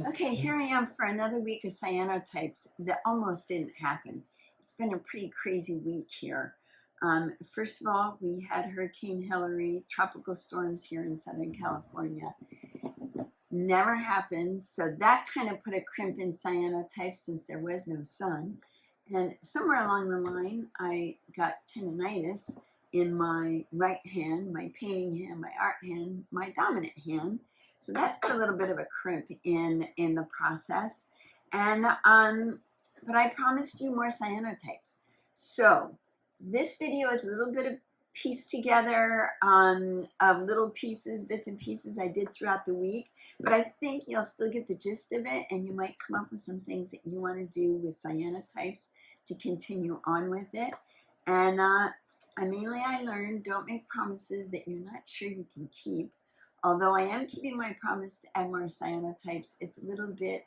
Okay, here I am for another week of cyanotypes that almost didn't happen. It's been a pretty crazy week here. First of all, we had Hurricane Hillary, tropical storms here in Southern California. Never happened, so that kind of put a crimp in cyanotypes since there was no sun. And somewhere along the line, I got tendonitis in my right hand, my painting hand, my art hand, my dominant hand. So that's put a little bit of a crimp in the process. And but I promised you more cyanotypes. So this video is a little bit of pieced together of little pieces, bits and pieces I did throughout the week. But I think you'll still get the gist of it, and you might come up with some things that you want to do with cyanotypes to continue on with it. And I learned, don't make promises that you're not sure you can keep. Although I am keeping my promise to add more cyanotypes, it's a little bit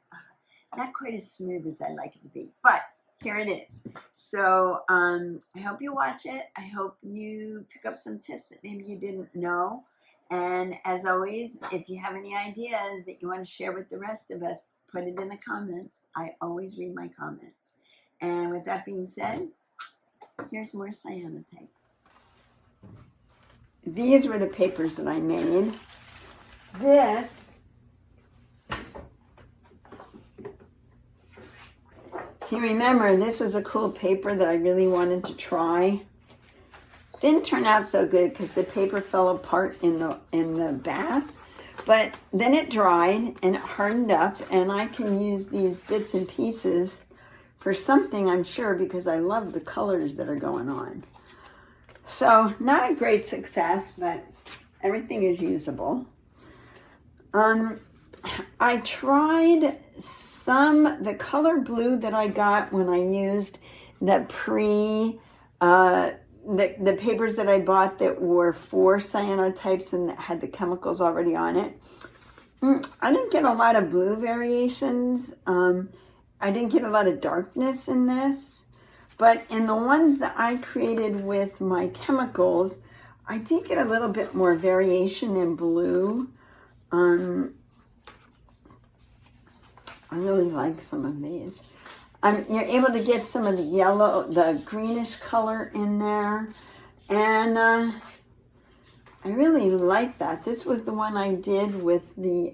not quite as smooth as I like it to be. But here it is. So I hope you watch it. I hope you pick up some tips that maybe you didn't know. And as always, if you have any ideas that you want to share with the rest of us, put it in the comments. I always read my comments. And with that being said, here's more cyanotypes. These were the papers that I made. This, if you remember, this was a cool paper that I really wanted to try. Didn't turn out so good because the paper fell apart in the bath, but then it dried and it hardened up, and I can use these bits and pieces for something, I'm sure, because I love the colors that are going on. So not a great success, but everything is usable. I tried the color blue that I got when I used the the papers that I bought that were for cyanotypes and that had the chemicals already on it. I didn't get a lot of blue variations. I didn't get a lot of darkness in this, but in the ones that I created with my chemicals, I did get a little bit more variation in blue. I really like some of these. You're able to get some of the yellow, the greenish color in there. And I really like that. This was the one I did with the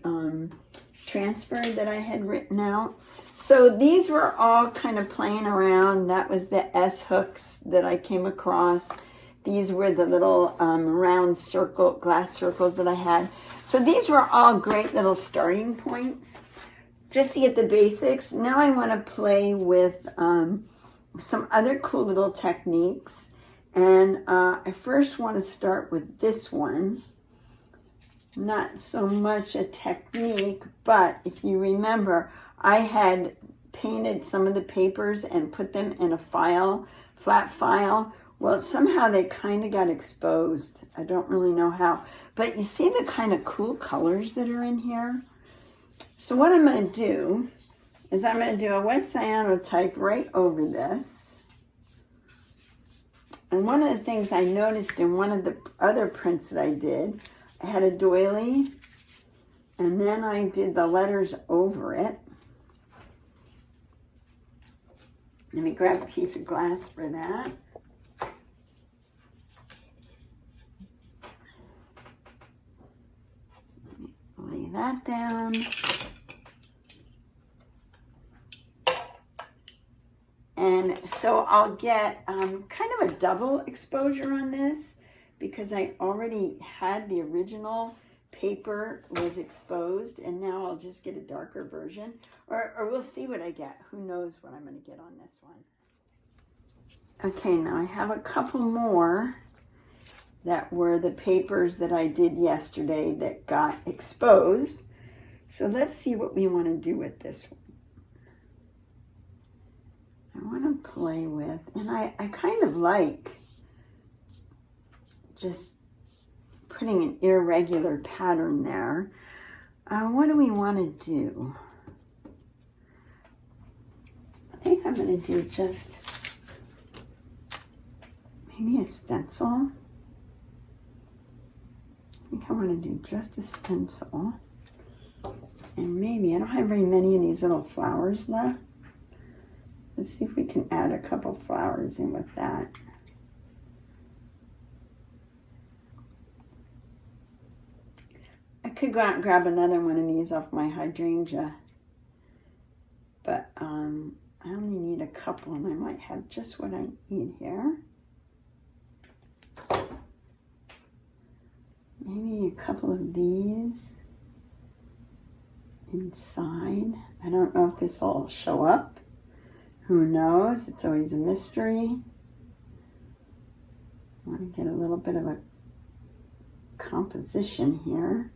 transfer that I had written out. So these were all kind of playing around. That was the S hooks that I came across. These were the little round glass circles that I had. So these were all great little starting points just to get the basics. Now I want to play with some other cool little techniques. And I first want to start with this one. Not so much a technique, but if you remember, I had painted some of the papers and put them in a flat file. Well, somehow they kind of got exposed. I don't really know how. But you see the kind of cool colors that are in here? So what I'm going to do is I'm going to do a wet cyanotype right over this. And one of the things I noticed in one of the other prints that I did, I had a doily, and then I did the letters over it. Let me grab a piece of glass for that. Lay that down. And so I'll get kind of a double exposure on this because I already had the original paper was exposed, and now I'll just get a darker version, or we'll see what I get. Who knows what I'm going to get on this one. Okay, now I have a couple more that were the papers that I did yesterday that got exposed. So let's see what we want to do with this one. I want to play with, and I kind of like just putting an irregular pattern there. What do we want to do? I think I'm going to do just maybe a stencil. I think I want to do just a stencil and maybe, I don't have very many of these little flowers left. Let's see if we can add a couple flowers in with that. I could go out and grab another one of these off my hydrangea, but I only need a couple, and I might have just what I need here. Maybe a couple of these inside. I don't know if this will show up. Who knows? It's always a mystery. I want to get a little bit of a composition here.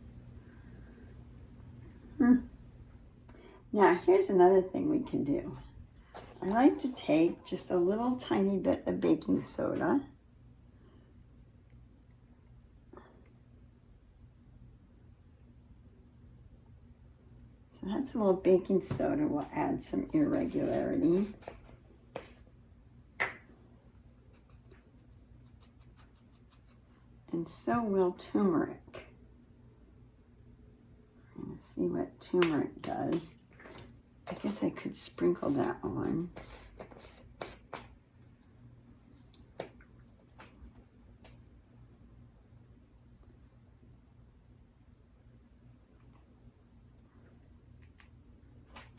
Now, here's another thing we can do. I like to take just a little tiny bit of baking soda. So that's a little baking soda. We'll add some irregularity. And so will turmeric. Let's see what turmeric does. I guess I could sprinkle that on.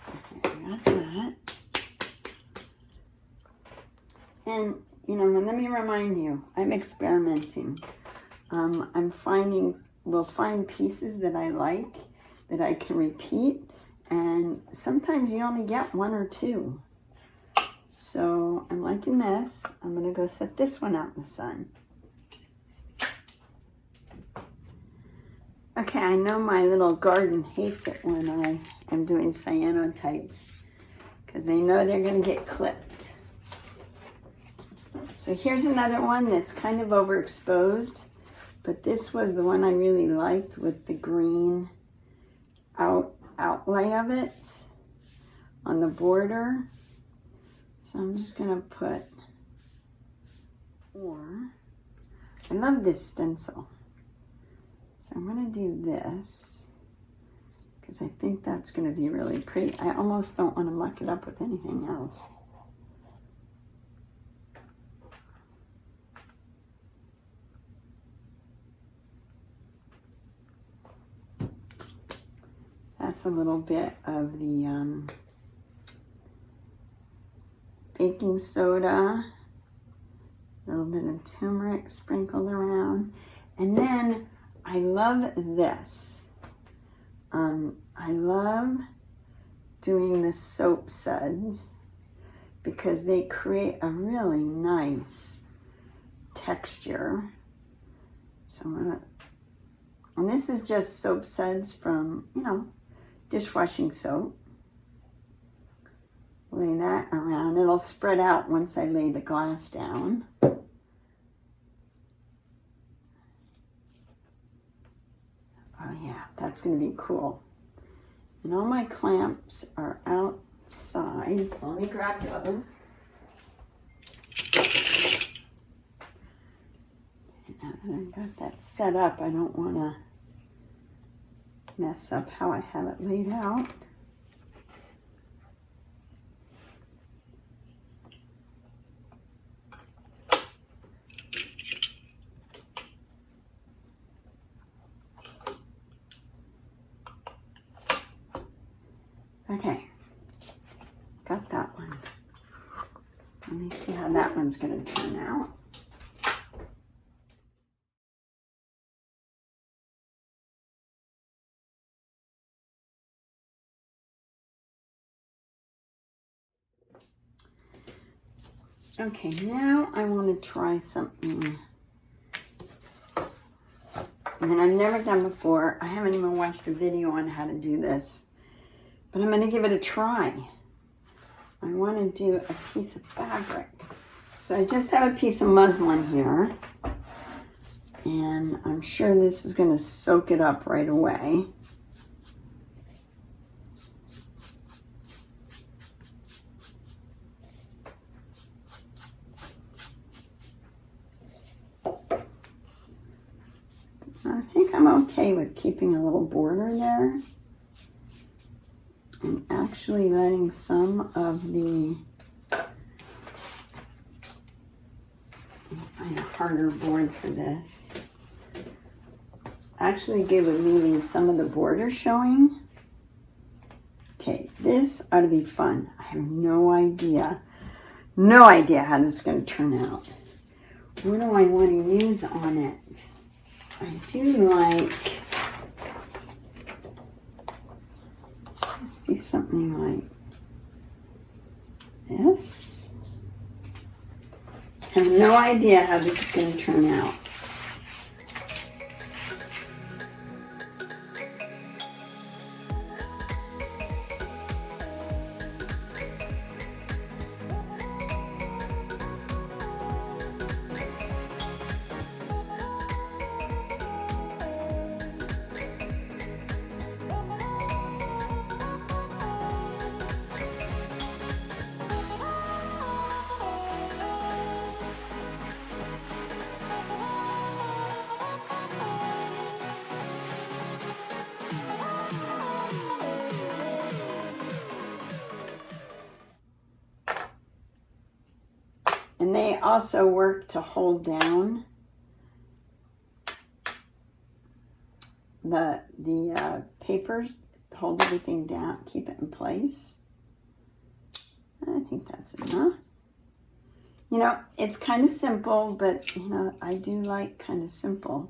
Okay, I got that. And, you know, let me remind you, I'm experimenting. We'll find pieces that I like, that I can repeat, and sometimes you only get one or two. So I'm liking this. I'm gonna go set this one out in the sun. Okay, I know my little garden hates it when I am doing cyanotypes because they know they're gonna get clipped. So here's another one that's kind of overexposed, but this was the one I really liked with the green outlay of it on the border. So I'm just gonna put, I love this stencil. So I'm gonna do this because I think that's gonna be really pretty. I almost don't wanna muck it up with anything else. That's a little bit of the baking soda, a little bit of turmeric sprinkled around. And then I love this. I love doing the soap suds because they create a really nice texture. So I'm gonna, and this is just soap suds from, you know, dishwashing soap. Lay that around. It'll spread out once I lay the glass down. Oh yeah, that's gonna be cool. And all my clamps are outside, so let me grab those. And now that I've got that set up, I don't wanna mess up how I have it laid out. Okay, got that one. Let me see how that one's going to turn out. Okay, now I want to try something that I've never done before. I haven't even watched a video on how to do this, but I'm going to give it a try. I want to do a piece of fabric. So I just have a piece of muslin here, and I'm sure this is going to soak it up right away. I think I'm okay with keeping a little border there. actually letting some of the, find a harder board for this. Actually good with leaving some of the border showing. Okay, this ought to be fun. I have no idea how this is going to turn out. What do I want to use on it? I do like, let's do something like this. I have no idea how this is going to turn out. And they also work to hold down the papers, hold everything down, keep it in place. I think that's enough. You know, it's kind of simple, but you know, I do like kind of simple.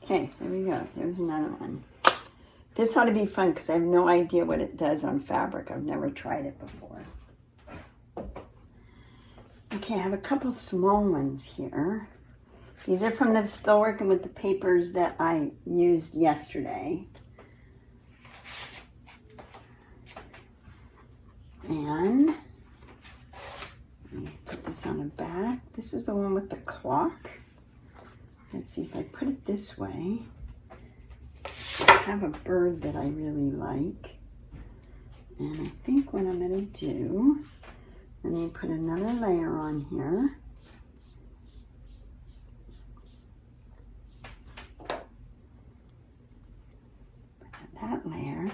Okay, there we go. There's another one. This ought to be fun because I have no idea what it does on fabric. I've never tried it before. Okay, I have a couple small ones here. These are from still working with the papers that I used yesterday. And let me put this on a back. This is the one with the clock. Let's see if I put it this way. I have a bird that I really like. And I think what I'm going to do, let me put another layer on here. Put that layer.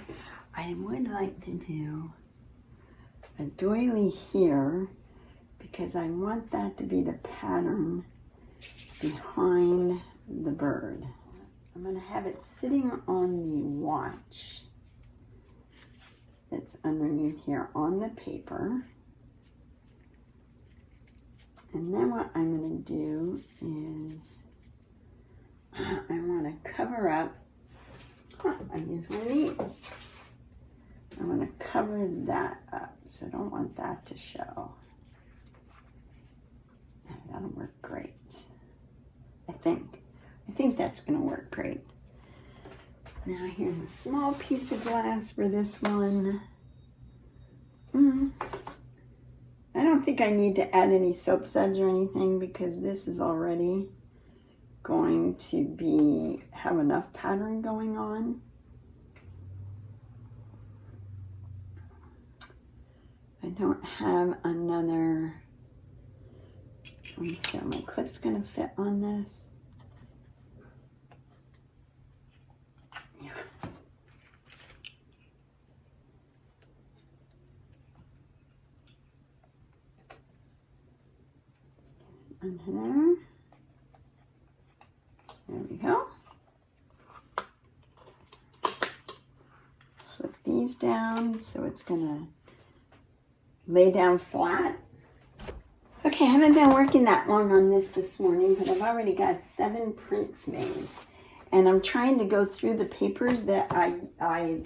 I would like to do a doily here because I want that to be the pattern behind the bird. I'm going to have it sitting on the watch that's underneath here on the paper. And then what I'm going to do is I want to cover up, I use one of these. I want to cover that up, so I don't want that to show. That'll work great. I think that's going to work great. Now here's a small piece of glass for this one. I don't think I need to add any soap suds or anything because this is already going to have enough pattern going on. I don't have another, let me see, are my clips going to fit on this? Yeah. Under there. There we go. Flip these down so it's going to lay down flat. Okay, I haven't been working that long on this morning, but I've already got 7 prints made. And I'm trying to go through the papers that I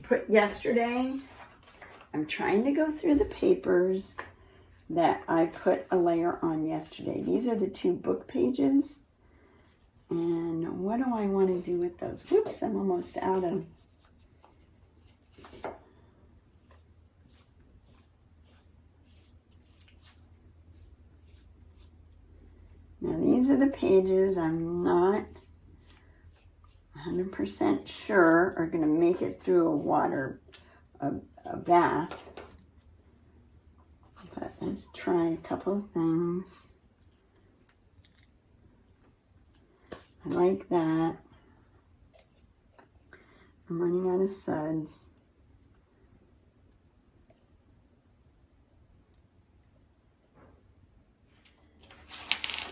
put yesterday. I'm trying to go through the papers that I put a layer on yesterday. These are the 2 book pages. And what do I want to do with those? Whoops, I'm almost out of. Now these are the pages I'm not 100% sure are going to make it through a bath. But let's try a couple of things. I like that. I'm running out of suds.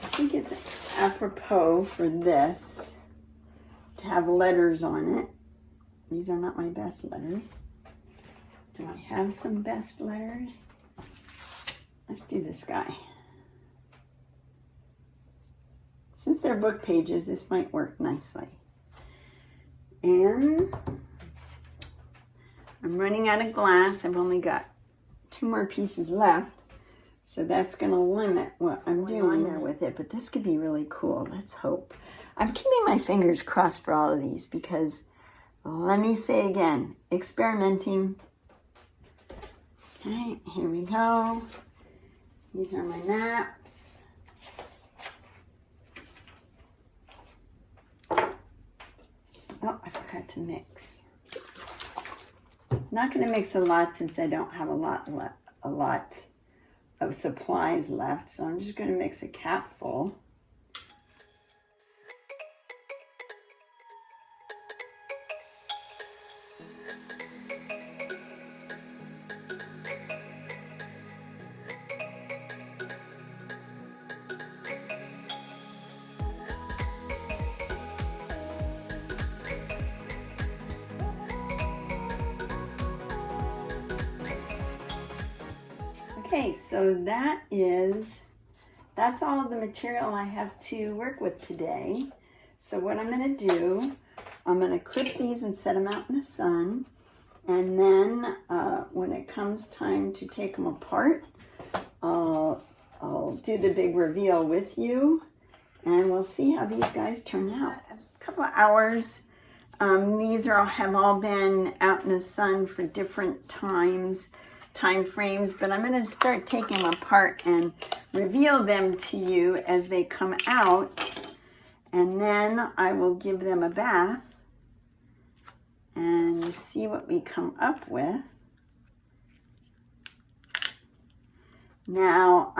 I think it's apropos for this to have letters on it. These are not my best letters. Do I have some best letters? Let's do this guy. Since they're book pages, this might work nicely. And I'm running out of glass. I've only got 2 more pieces left. So that's going to limit what I'm doing there with it. But this could be really cool. Let's hope. I'm keeping my fingers crossed for all of these because, let me say again, experimenting. Okay, here we go. These are my maps. Oh, I forgot to mix. I'm not going to mix a lot since I don't have a lot of supplies left, so I'm just going to mix a capful. Okay, so that's all of the material I have to work with today. So what I'm going to do, I'm going to clip these and set them out in the sun. And then when it comes time to take them apart, I'll do the big reveal with you. And we'll see how these guys turn out. A couple of hours. These have all been out in the sun for different time frames, but I'm going to start taking them apart and reveal them to you as they come out, and then I will give them a bath and see what we come up with. Now,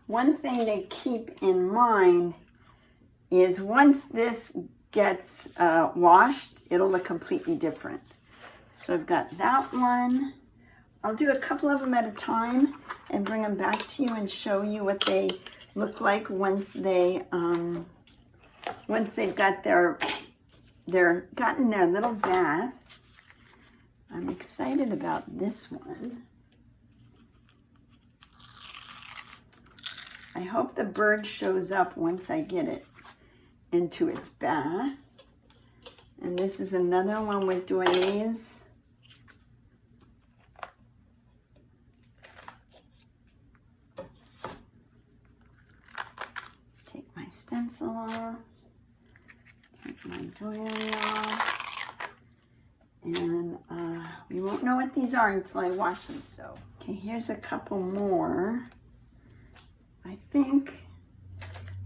one thing to keep in mind is once this gets washed, it'll look completely different. So I've got that one. I'll do a couple of them at a time and bring them back to you and show you what they look like once they've got gotten their little bath. I'm excited about this one. I hope the bird shows up once I get it into its bath. And this is another one with Denise. Stencil off, take my doily off, and we won't know what these are until I wash them. So, okay, here's a couple more. I think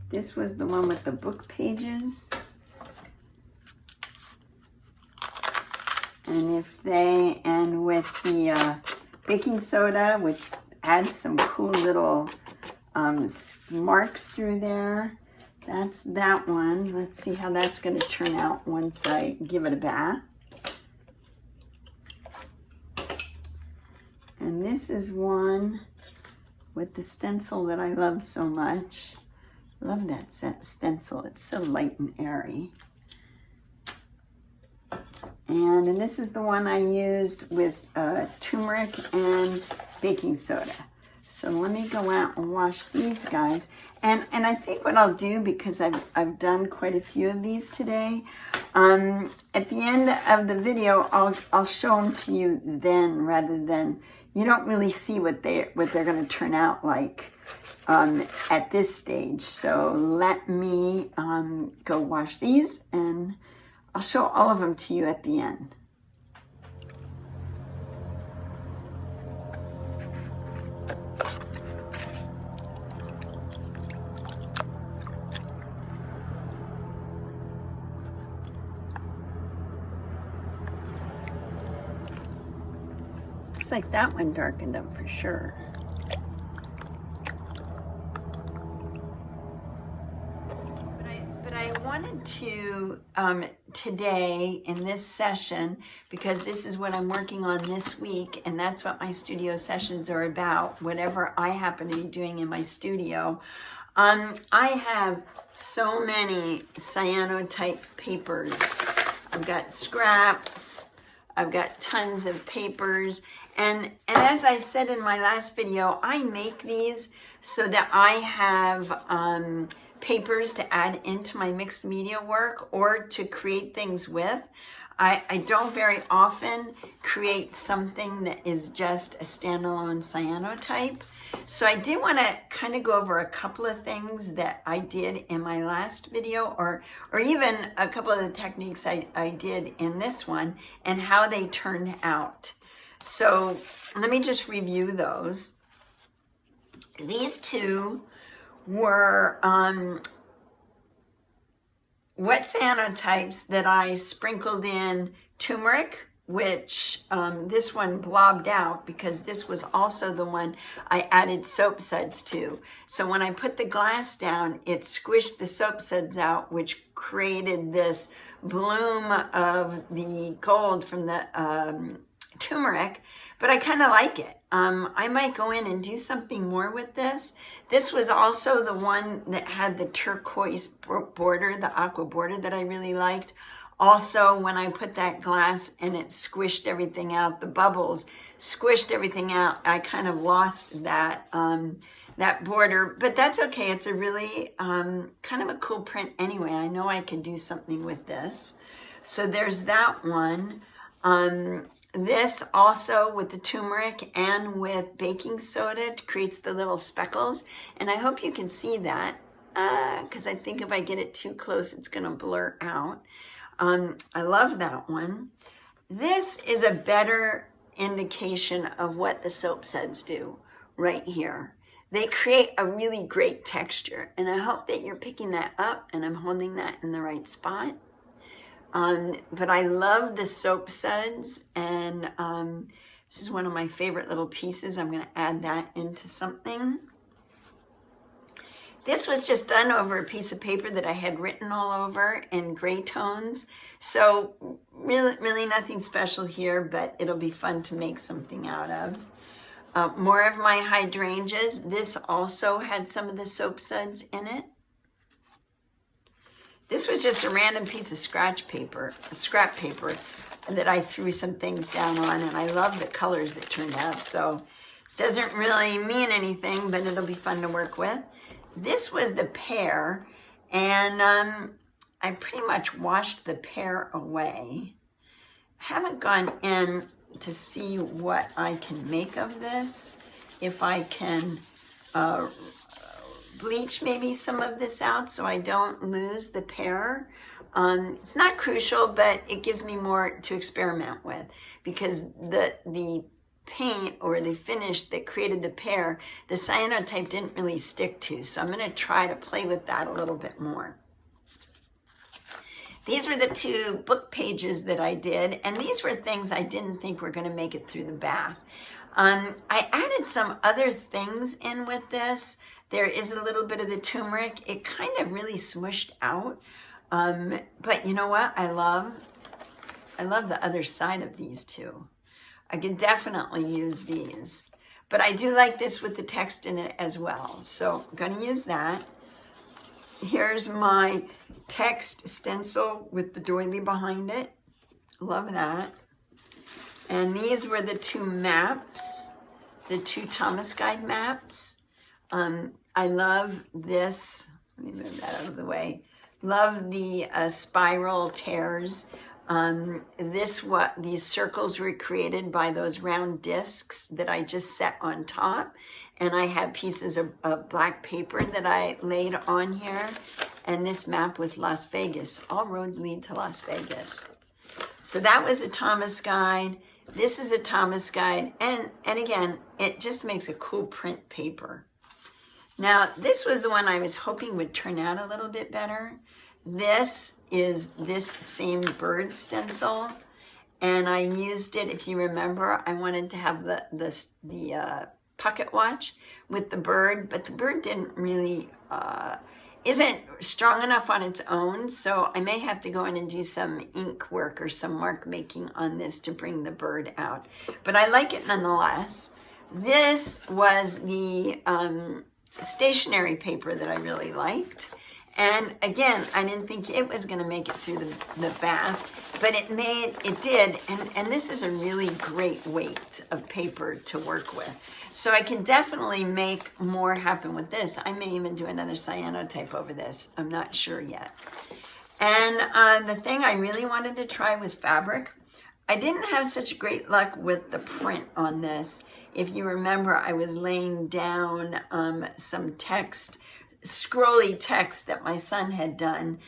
this was the one with the book pages, and with the baking soda, which adds some cool little marks through there. That's that one. Let's see how that's going to turn out once I give it a bath. And this is one with the stencil that I love so much. Love that stencil. It's so light and airy. And this is the one I used with turmeric and baking soda. So let me go out and wash these guys. And I think what I'll do, because I've done quite a few of these today, at the end of the video, I'll show them to you then, rather than, you don't really see what they're going to turn out like at this stage. So let me go wash these, and I'll show all of them to you at the end. Like that one darkened up for sure. But I wanted to today in this session, because this is what I'm working on this week, and that's what my studio sessions are about, whatever I happen to be doing in my studio. I have so many cyanotype papers. I've got scraps, I've got tons of papers, and as I said in my last video, I make these so that I have papers to add into my mixed media work or to create things with. I don't very often create something that is just a standalone cyanotype. So I did want to kind of go over a couple of things that I did in my last video, or even a couple of the techniques I did in this one and how they turned out. So let me just review those. These two were wet cyanotypes that I sprinkled in turmeric, which this one blobbed out because this was also the one I added soap suds to. So when I put the glass down, it squished the soap suds out, which created this bloom of the gold from the turmeric, but I kind of like it. I might go in and do something more with this. This was also the one that had the turquoise border, the aqua border that I really liked. Also, when I put that glass and it squished everything out, the bubbles squished everything out, I kind of lost that that border, but that's okay. It's a really kind of a cool print anyway. I know I can do something with this. So there's that one. This also with the turmeric and with baking soda creates the little speckles. And I hope you can see that because I think if I get it too close, it's going to blur out. I love that one. This is a better indication of what the soap suds do right here. They create a really great texture. And I hope that you're picking that up and I'm holding that in the right spot. But I love the soap suds, and this is one of my favorite little pieces. I'm going to add that into something. This was just done over a piece of paper that I had written all over in gray tones. So really nothing special here, but it'll be fun to make something out of. More of my hydrangeas. This also had some of the soap suds in it. This was just a random piece of scrap paper that I threw some things down on, and I love the colors that turned out. So it doesn't really mean anything, but it'll be fun to work with. This was the pear, and I pretty much washed the pear away. I haven't gone in to see what I can make of this. If I can bleach maybe some of this out so I don't lose the pear. It's not crucial, but it gives me more to experiment with because the paint or the finish that created the pear, the cyanotype didn't really stick to. So I'm going to try to play with that a little bit more. These were the two book pages that I did, and these were things I didn't think were going to make it through the bath. I added some other things in with this. There is a little bit of the turmeric. It kind of really smushed out. But you know what? I love the other side of these two. I can definitely use these. But I do like this with the text in it as well. So I'm going to use that. Here's my text stencil with the doily behind it. Love that. And these were the two maps, the two Thomas Guide maps. I love this. Let me move that out of the way. Love the spiral tears. These circles were created by those round discs that I just set on top. And I had pieces of black paper that I laid on here. And this map was Las Vegas. All roads lead to Las Vegas. So that was a Thomas Guide. This is a Thomas Guide. And again, it just makes a cool print paper. Now, this was the one I was hoping would turn out a little bit better. This is this same bird stencil, and I used it, if you remember, I wanted to have the pocket watch with the bird, but the bird didn't really, isn't strong enough on its own, so I may have to go in and do some ink work or some mark making on this to bring the bird out. But I like it nonetheless. This was the stationery paper that I really liked. And again, I didn't think it was going to make it through the bath, but it did. And this is a really great weight of paper to work with. So I can definitely make more happen with this. I may even do another cyanotype over this. I'm not sure yet. And the thing I really wanted to try was fabric. I didn't have such great luck with the print on this. If you remember, I was laying down some text, scrolly text that my son had done.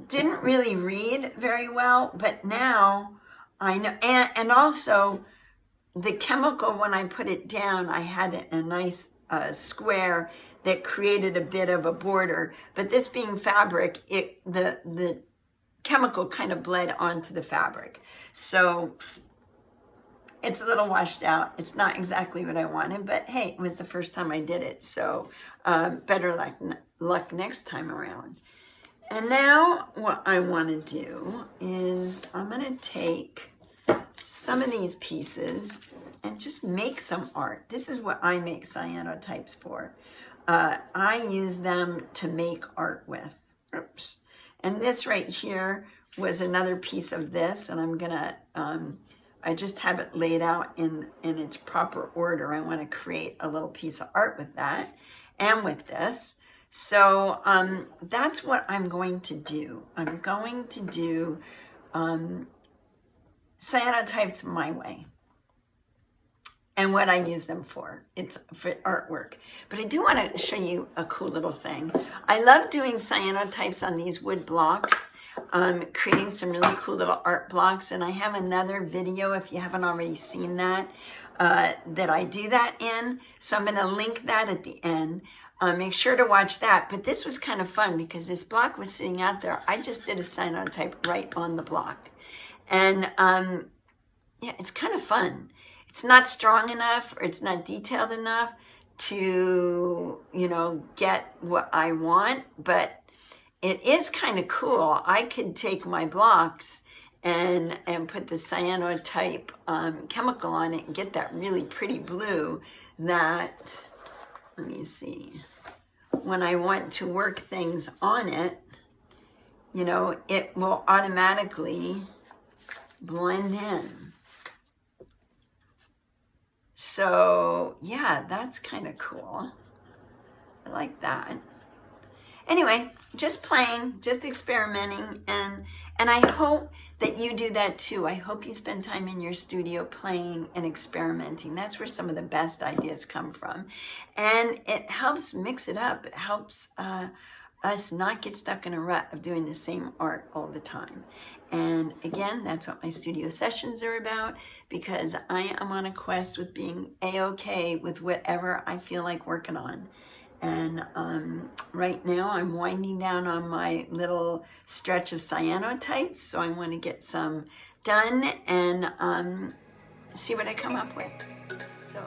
Didn't really read very well, but now I know. And also the chemical, when I put it down, I had a nice square that created a bit of a border. But this being fabric, the chemical kind of bled onto the fabric. So it's a little washed out. It's not exactly what I wanted, but hey, it was the first time I did it. So better luck next time around. And now what I want to do is I'm going to take some of these pieces and just make some art. This is what I make cyanotypes for. I use them to make art with. Oops. And this right here was another piece of this, and I'm going to... I just have it laid out in its proper order. I want to create a little piece of art with that and with this. So that's what I'm going to do. I'm going to do cyanotypes my way and what I use them for. It's for artwork. But I do want to show you a cool little thing. I love doing cyanotypes on these wood blocks. Creating some really cool little art blocks, and I have another video, if you haven't already seen that, that I do that in, so I'm going to link that at the end. Make sure to watch that. But this was kind of fun because this block was sitting out there. I just did a cyanotype right on the block, and yeah, it's kind of fun. It's not strong enough, or it's not detailed enough to, you know, get what I want, but it is kind of cool. I could take my blocks and put the cyanotype chemical on it and get that really pretty blue that, let me see, when I want to work things on it, you know, it will automatically blend in. So yeah, that's kind of cool. I like that. Anyway, just playing, just experimenting, and I hope that you do that too. I hope you spend time in your studio playing and experimenting. That's where some of the best ideas come from. And it helps mix it up. It helps us not get stuck in a rut of doing the same art all the time. And again, that's what my studio sessions are about, because I am on a quest with being A-okay with whatever I feel like working on. And right now I'm winding down on my little stretch of cyanotypes, so I want to get some done and see what I come up with. So.